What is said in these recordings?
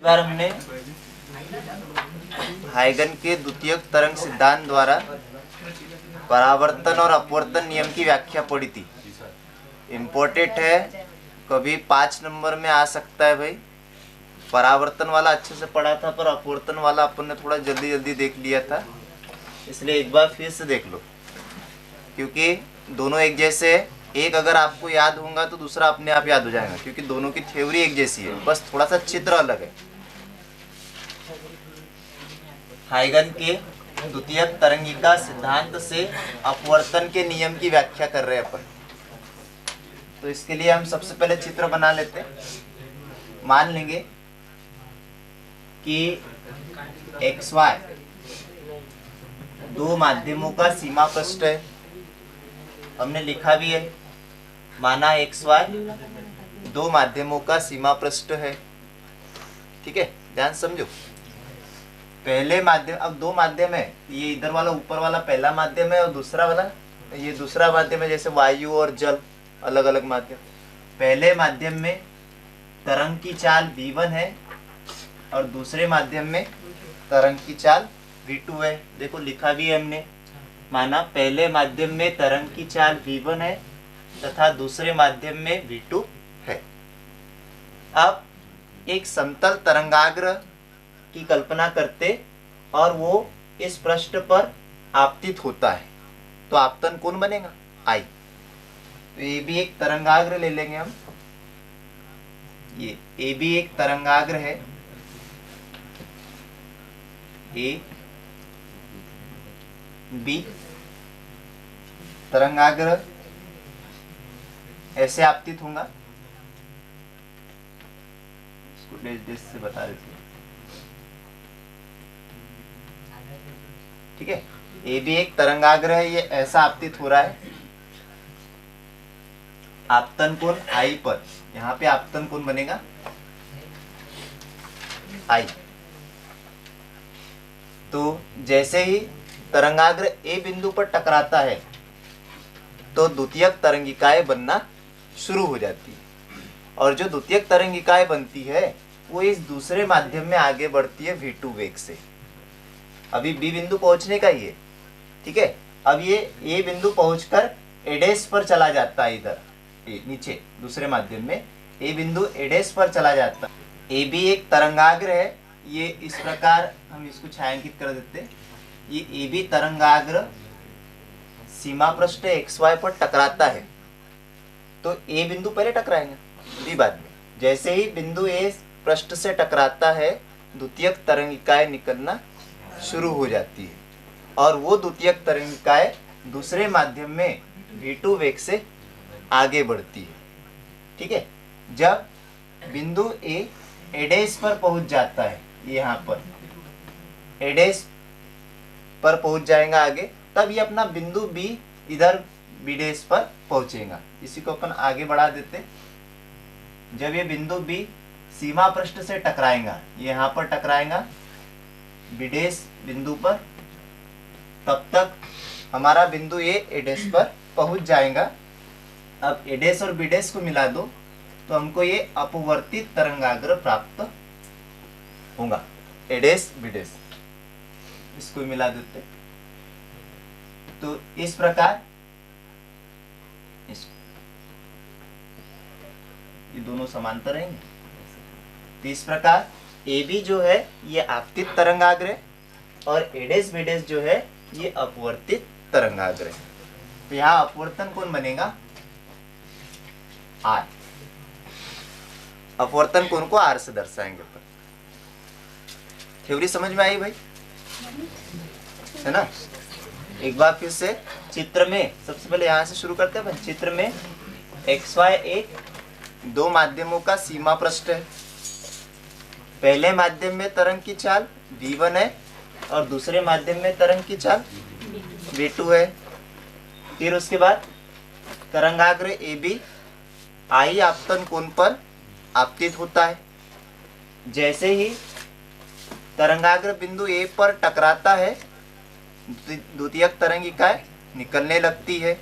प्रकार हमने हाइगन के द्वितीयक तरंग सिद्धांत द्वारा परावर्तन और अपवर्तन नियम की व्याख्या पढ़ी थी। इम्पोर्टेंट है, कभी 5 नंबर में आ सकता है भाई। परावर्तन वाला अच्छे से पढ़ा था, पर अपवर्तन वाला अपन ने थोड़ा जल्दी जल्दी देख लिया था, इसलिए एक बार फिर से देख लो, क्योंकि दोनों एक जैसे है। एक अगर आपको याद होगा तो दूसरा अपने आप याद हो जाएगा, क्योंकि दोनों की थ्योरी एक जैसी है, बस थोड़ा सा चित्र अलग है। हाइगन के द्वितीयक तरंगिका सिद्धांत से अपवर्तन के नियम की व्याख्या कर रहे हैं अपन। तो इसके लिए हम सबसे पहले चित्र बना लेते हैं। मान लेंगे कि XY दो माध्यमों का सीमा पृष्ठ है, हमने लिखा भी है, माना XY दो माध्यमों का सीमा पृष्ठ है। ठीक है, ध्यान समझो। पहले माध्यम, अब दो माध्यम है, ये इधर वाला ऊपर वाला पहला माध्यम है और दूसरा वाला ये दूसरा माध्यम है, जैसे वायु और जल अलग अलग माध्यम। पहले माध्यम में तरंग की चाल v1 है और दूसरे माध्यम में तरंग की चाल v2 है। देखो लिखा भी है हमने, माना पहले माध्यम में तरंग की चाल v1 है तथा दूसरे माध्यम में v2 है। अब एक समतल तरंगाग्र की कल्पना करते और वो इस पृष्ठ पर आपतित होता है, तो आपतन कोण बनेगा I। तो ये भी एक तरंगाग्र ले लेंगे हम, ये भी एक तरंगाग्र है, A B तरंगाग्र ऐसे आपतित होगा। इसको डेश डेश से बता देते हैं। ठीक है, ए भी एक तरंगाग्र है, ये ऐसा आपतित हो रहा है। आपतन कोण I पर, यहाँ पे आपतन कोण बनेगा I। तो जैसे ही तरंगाग्र ए बिंदु पर टकराता है तो द्वितीयक तरंगिकाएं बनना शुरू हो जाती है, और जो द्वितीयक तरंगिकाएं बनती है वो इस दूसरे माध्यम में आगे बढ़ती है v2 वेग से। अभी बी बिंदु पहुंचने का ही है। ठीक है, अब ये ए बिंदु पहुंचकर एडेस पर चला जाता है, इधर नीचे दूसरे माध्यम में ए बिंदु एडेस पर चला जाता है। ए भी एक तरंगाग्र है, ये इस प्रकार हम इसको छायांकित कर देते हैं। ये ए भी तरंगाग्र सीमा पृष्ठ XY पर टकराता है, तो ए बिंदु पहले टकराएंगे, बी बाद में। जैसे ही बिंदु ए पृष्ठ से टकराता है, द्वितीयक तरंगिकाएं निकलना शुरू हो जाती है, और वो द्वितीयक तरंगिकाएं दूसरे माध्यम में v2 वेग से आगे बढ़ती है। ठीक है, जब बिंदु ए एडेस पर पहुंच जाता है, यहाँ पर एडेस पर पहुंच जाएगा आगे, तब ये अपना बिंदु बी इधर बीडेस पर पहुंचेगा। इसी को अपन आगे बढ़ा देते। जब ये बिंदु बी सीमा पृष्ठ से टकराएगा, यहाँ पर टकराएगा बीडेस बिंदु पर, तब तक हमारा बिंदु ए एडेस पर पहुंच जाएगा। अब एडेस और बीडेस को मिला दो तो हमको ये अपवर्तित तरंगाग्र प्राप्त होगा, एडेस बीडेस, इसको मिला देते। तो इस प्रकार ये दोनों समांतर रहेंगे। तो इस प्रकार ए बी जो है ये आपतित तरंगाग्र है, और एडेस बीडेस जो है ये अपवर्तित तरंगाग्र है। तो यहाँ अपवर्तन कोण बनेगा R। अपवर्तन कोण को R से दर्शाएंगे अपन। थ्योरी समझ में आई भाई, है ना? एक बार फिर से चित्र में, सबसे पहले यहाँ से शुरू करते हैं। चित्र में XY एक दो माध्यमों का सीमा पृष्ठ है। पहले माध्यम में तरंग की चाल v1 है और दूसरे माध्यम में तरंग की चाल v2 है। फिर उसके बाद तरंगाग्र AB I आपतन कोण पर आपतित होता है। जैसे ही तरंगाग्र बिंदु A पर टकराता है, द्वितीयक तरंगिकाएं निकलने लगती है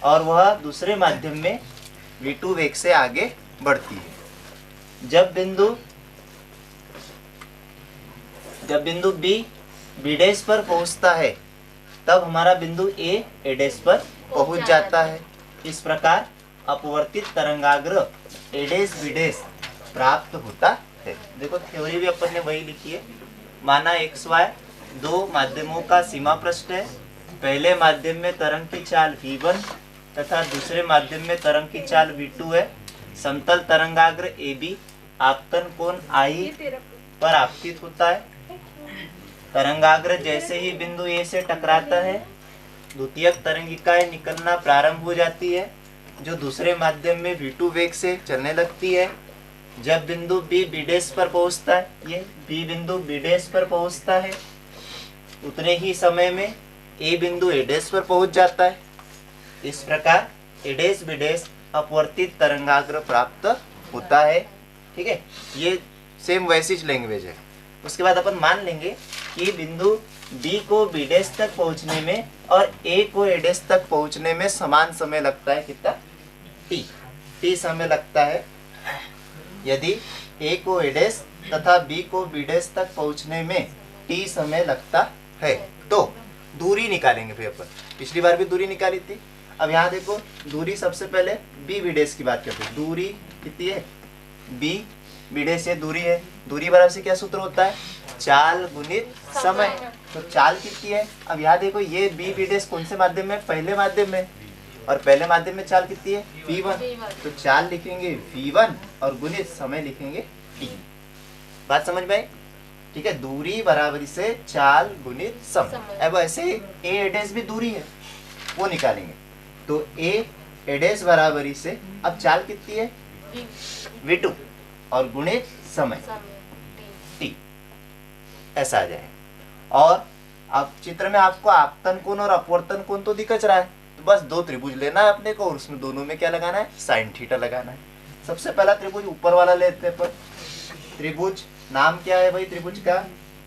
और वह दूसरे माध्यम में v2 वेग से आगे बढ़ती है। जब बिंदु जब बिंदु बी बी डैश पर पहुंचता है तब हमारा बिंदु ए डैश पर पहुंच जाता है। इस प्रकार अपवर्तित तरंगाग्र ए डैश बी डैश प्राप्त होता है। देखो थ्योरी भी अपन ने वही लिखी है। माना एक्स वाई दो माध्यमों का सीमा पृष्ठ है। पहले माध्यम में तरंग की चाल v1 तथा दूसरे माध्यम में तरंग की चाल v2 है। समतल तरंगाग्र AB आपतन कोण I पर आपतित होता है। तरंगाग्र जैसे ही बिंदु A से टकराता है द्वितीयक तरंगिकाएं निकलना प्रारंभ हो जाती है जो दूसरे माध्यम में v2 वेग से चलने लगती है। जब बिंदु B B डैश पर पहुंचता है, ये B बिंदु B डैश पर पहुंचता है, उतने ही समय में A बिंदु A डैश पर पहुंच जाता है। इस प्रकार A डैश B डैश अपवर्तित तरंगाग्र प्राप्त होता है। ठीक है, ये सेम वैसी लैंग्वेज है। उसके बाद अपन मान लेंगे कि बिंदु B को B डैश तक पहुंचने में और A को A डैश तक पहुंचने में समान समय लगता है। कितना? T समय लगता है। यदि A को A डैश तथा B को B डैश तक पहुंचने में T समय लगता है तो दूरी निकालेंगे। फिर अपन पिछली बार भी दूरी निकाली थी। अब यहाँ देखो दूरी, सबसे पहले B B डैश की बात करते हैं। दूरी कितनी है? B B डैश से दूरी है। दूरी बराबर से क्या सूत्र होता है? चाल गुणित समय। तो चाल कितनी है? अब यहाँ देखो ये B B डैश कौन से माध्यम में? पहले माध्यम में। और पहले माध्यम में चाल कितनी है? v1। तो चाल लिखेंगे v1 और गुणित समय लिखेंगे t। बात समझ में आई? ठीक है, दूरी बराबरी से चाल गुणित समय। अब ऐसे A डैश भी दूरी है, वो निकालेंगे। तो A डैश बराबरी से अब चाल कितनी है? v2 और गुणित समय t। ऐसा आ जाए। और अब चित्र में आपको आपतन कोण और अपवर्तन कोण तो दिख रहा है, तो बस दो त्रिभुज लेना है अपने को और उसमें दोनों में क्या लगाना है? साइन थीटा लगाना है। सबसे पहला त्रिभुज ऊपर वाला लेते हैं। पर त्रिभुज नाम क्या है भाई? त्रिभुज का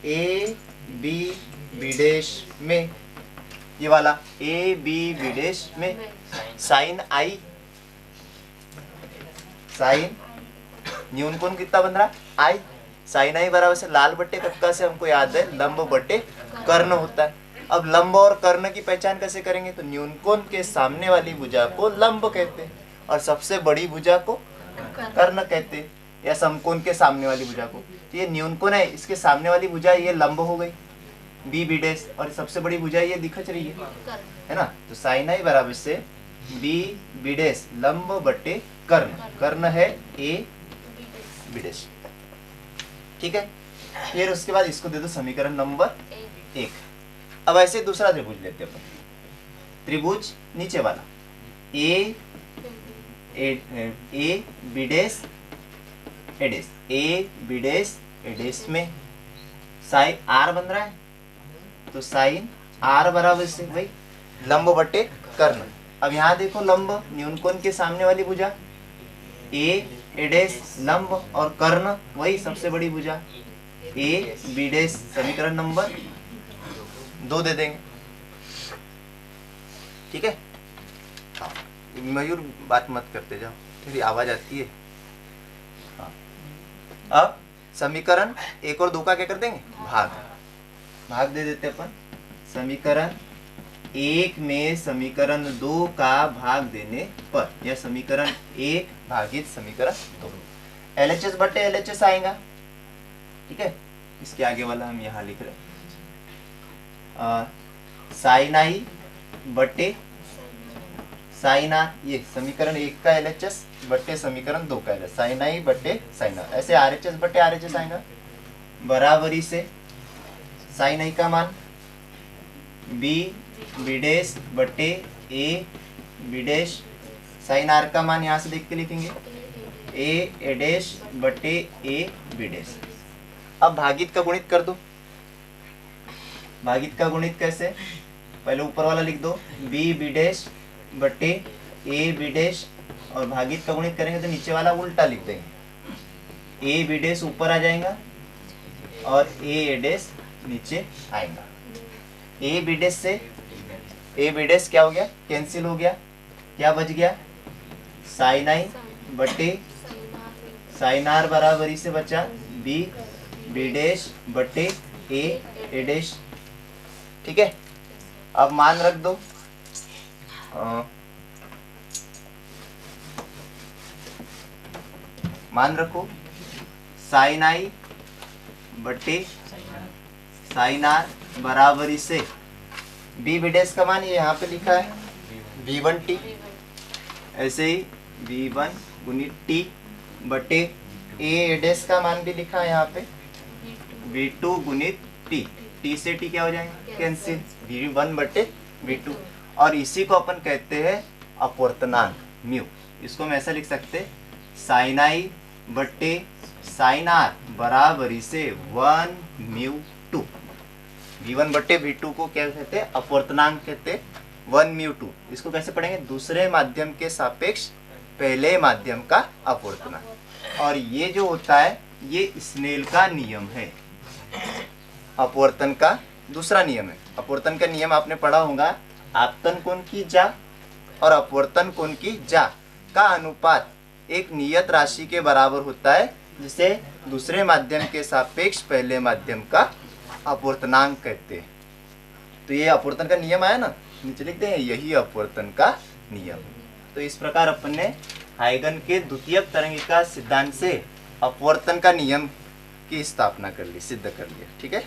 ए बी बी डैश में, ये वाला ए बी बी डैश में साइन आई, साइन न्यून कोण कितना बन रहा? आई। साइन आई बराबर से लाल बट्टे कक्का से हमको याद है लंब बट्टे कर्ण होता है। अब लंब और कर्ण की पहचान कैसे करेंगे? तो न्यून कोण के सामने वाली भुजा को लंब कहते हैं और सबसे बड़ी भुजा को कर्ण कहते हैं, या समकोण के सामने वाली भुजा को। तो ये न्यून कोण है, इसके सामने वाली भुजा ये लंब हो गई बी बी डैश, और सबसे बड़ी भुजा ये दिखच रही है ना। तो साइन आई बराबर से बी बी डैश लंब बटे कर्ण। कर्ण है ए बी डैश। ठीक है, फिर उसके बाद इसको दे दो समीकरण नंबर 1। अब ऐसे दूसरा त्रिभुज लेते हैं अपन। त्रिभुज नीचे वाला A B dash A dash, A B dash A dash में साइन आर बन रहा है। तो साइन आर बराबर से भाई लंब बटे कर्ण। अब यहाँ देखो लंब न्यून कोण के सामने वाली भुजा ए डैश लंब और कर्ण वही सबसे बड़ी भुजा ए बी डैश। समीकरण नंबर 2 दे देंगे। ठीक है, हाँ मयूर बात मत करते जाओ, तेरी आवाज आती है। हाँ, अब समीकरण 1 और 2 का क्या कर देंगे? भाग दे देते अपन। समीकरण 1 में समीकरण 2 का भाग देने पर यह समीकरण 1 भागित समीकरण 2 LHS बटे LHS आएगा। ठीक है, इसके आगे वाला हम यहाँ लिख रहे साइन आई बटे साइन आर, ये समीकरण 1 का LHS बटे समीकरण 2 का LHS, साइन आई बटे साइन आर। ऐसे RHS बटे RHS आएगा बराबरी से साइन आई का मान बी बी डैश बटे A B dash, sine R का मान यहाँ से देख के लिखेंगे ए डैश बटे ए बी डैश। अब भागित का गुणित कर दो। भागित का गुणित कैसे? पहले ऊपर वाला लिख दो बी बी डैश बटे ए बी डैश, और भागित का गुणित करेंगे तो नीचे वाला उल्टा लिख देंगे। ए बी डैश ऊपर आ जाएगा और ए डैश नीचे आएगा। ए बी डैश से ए बी डैश क्या हो गया? कैंसिल हो गया। क्या बच गया? साइन आई बटे साइन आर बराबरी से बचा बी बी डैश बटे ए डैश, ठीक है। अब मान रख दो मान रखो साइन आई बटे साइन आर बराबरी से बी बी डैश का मान ये यहाँ पे लिखा है V1t, ऐसे ही V1 गुणित टी बटे ए डैश का मान भी लिखा है यहाँ पे V2 गुणित टी, टी से टी क्या हो जाएंगे कैंसिल, V1 बटे V2। और इसी को अपन कहते हैं अपवर्तनांक म्यू। इसको हम ऐसा लिख सकते साइन आई बटे साइन आर बराबरी से 1 म्यू 2। V1 बटे V2 को क्या कहते हैं अपवर्तनांक कहते हैं 1 म्यू 2। इसको कैसे पढ़ेंगे, दूसरे माध्यम के सापेक्ष पहले माध्यम का अपवर्तनांक। और ये जो होता है ये स्नेल का नियम है, अपवर्तन का दूसरा नियम है। अपवर्तन का नियम आपने पढ़ा होगा, आपतन कोण की जा और अपवर्तन कोण की जा का अनुपात एक नियत राशि के बराबर होता है, जिसे दूसरे माध्यम के सापेक्ष पहले माध्यम का अपवर्तनांक कहते हैं। तो ये अपवर्तन का नियम आया ना, नीचे लिखते हैं यही अपवर्तन का नियम। तो इस प्रकार अपन ने हाइगन के द्वितीयक तरंगिका सिद्धांत से अपवर्तन का नियम की स्थापना कर ली, सिद्ध कर लिया, ठीक है।